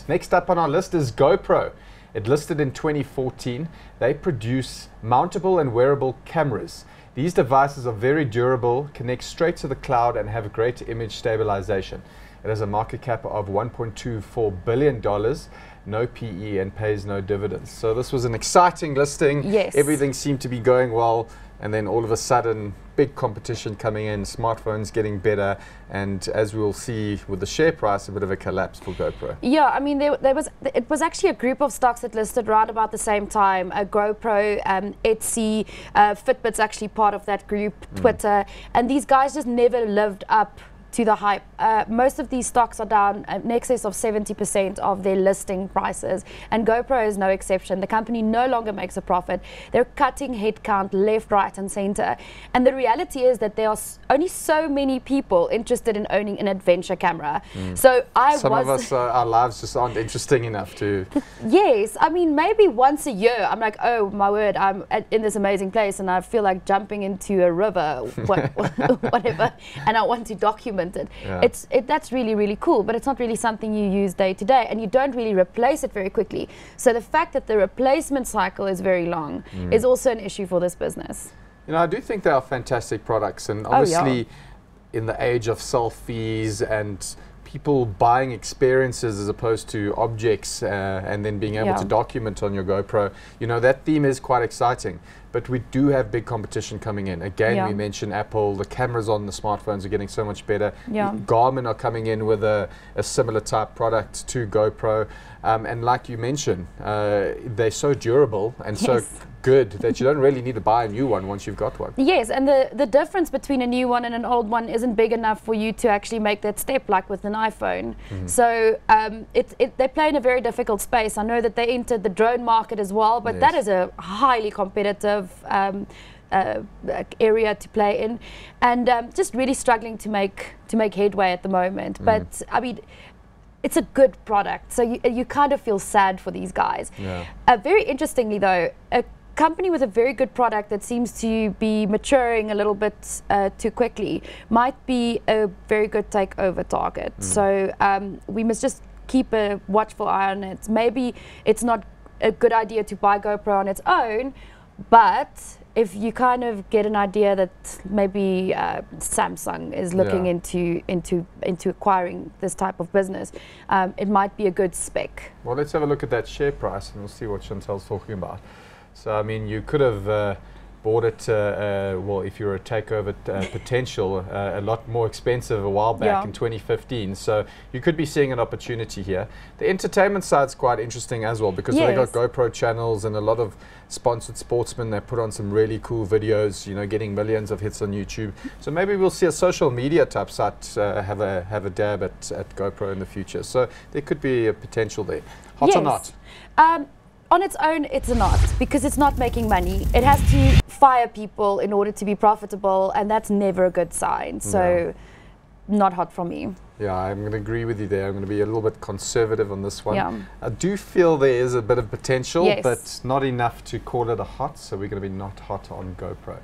Next up on our list is GoPro. It listed in 2014. They produce mountable and wearable cameras. These devices are very durable, connect straight to the cloud, and have great image stabilization. It has a market cap of $1.24 billion, no PE, and pays no dividends. So this was an exciting listing. Yes. Everything seemed to be going well, and then all of a sudden, big competition coming in, smartphones getting better, and as we'll see with the share price, a bit of a collapse for GoPro. Yeah, I mean, it was actually a group of stocks that listed right about the same time. GoPro, Etsy, Fitbit's actually part of that group, Twitter, and these guys just never lived up to the hype. Most of these stocks are down in excess of 70% of their listing prices, and GoPro is no exception. The company no longer makes a profit. They're cutting headcount left, right, and center. And the reality is that there are only so many people interested in owning an adventure camera. So some of us, our lives just aren't interesting enough to. Yes, I mean, maybe once a year, I'm like, oh my word, I'm in this amazing place, and I feel like jumping into a river, whatever, and I want to document it. Yeah. That's really, really cool, but it's not really something you use day to day, and you don't really replace it very quickly. So the fact that the replacement cycle is very long is also an issue for this business. You know, I do think they are fantastic products, and obviously in the age of selfies and people buying experiences as opposed to objects and then being able to document on your GoPro, you know, that theme is quite exciting. But we do have big competition coming in. Again, we mentioned Apple, the cameras on the smartphones are getting so much better. Garmin are coming in with a similar type product to GoPro. And like you mentioned, they're so durable and so good that you don't really need to buy a new one once you've got one. Yes, and the difference between a new one and an old one isn't big enough for you to actually make that step like with an iPhone. So they play in a very difficult space. I know that they entered the drone market as well, but that is a highly competitive area to play in, and just really struggling to make headway at the moment. But I mean, it's a good product, so you kind of feel sad for these guys. Very interestingly though, a company with a very good product that seems to be maturing a little bit too quickly might be a very good takeover target. So we must just keep a watchful eye on it. Maybe it's not a good idea to buy GoPro on its own, but if you kind of get an idea that maybe Samsung is looking into acquiring this type of business, it might be a good spec. Well, let's have a look at that share price and we'll see what Chantal's talking about. So, I mean, you could have bought it, well, if you're a takeover potential, a lot more expensive a while back in 2015. So you could be seeing an opportunity here. The entertainment side's quite interesting as well, because they got GoPro channels and a lot of sponsored sportsmen. They put on some really cool videos, you know, getting millions of hits on YouTube. So maybe we'll see a social media type site have a dab at GoPro in the future. So there could be a potential there. Hot or not? On its own, it's not, because it's not making money. It has to fire people in order to be profitable, and that's never a good sign. So not hot for me. Yeah, I'm going to agree with you there. I'm going to be a little bit conservative on this one. I do feel there is a bit of potential, but not enough to call it a hot, so we're going to be not hot on GoPro.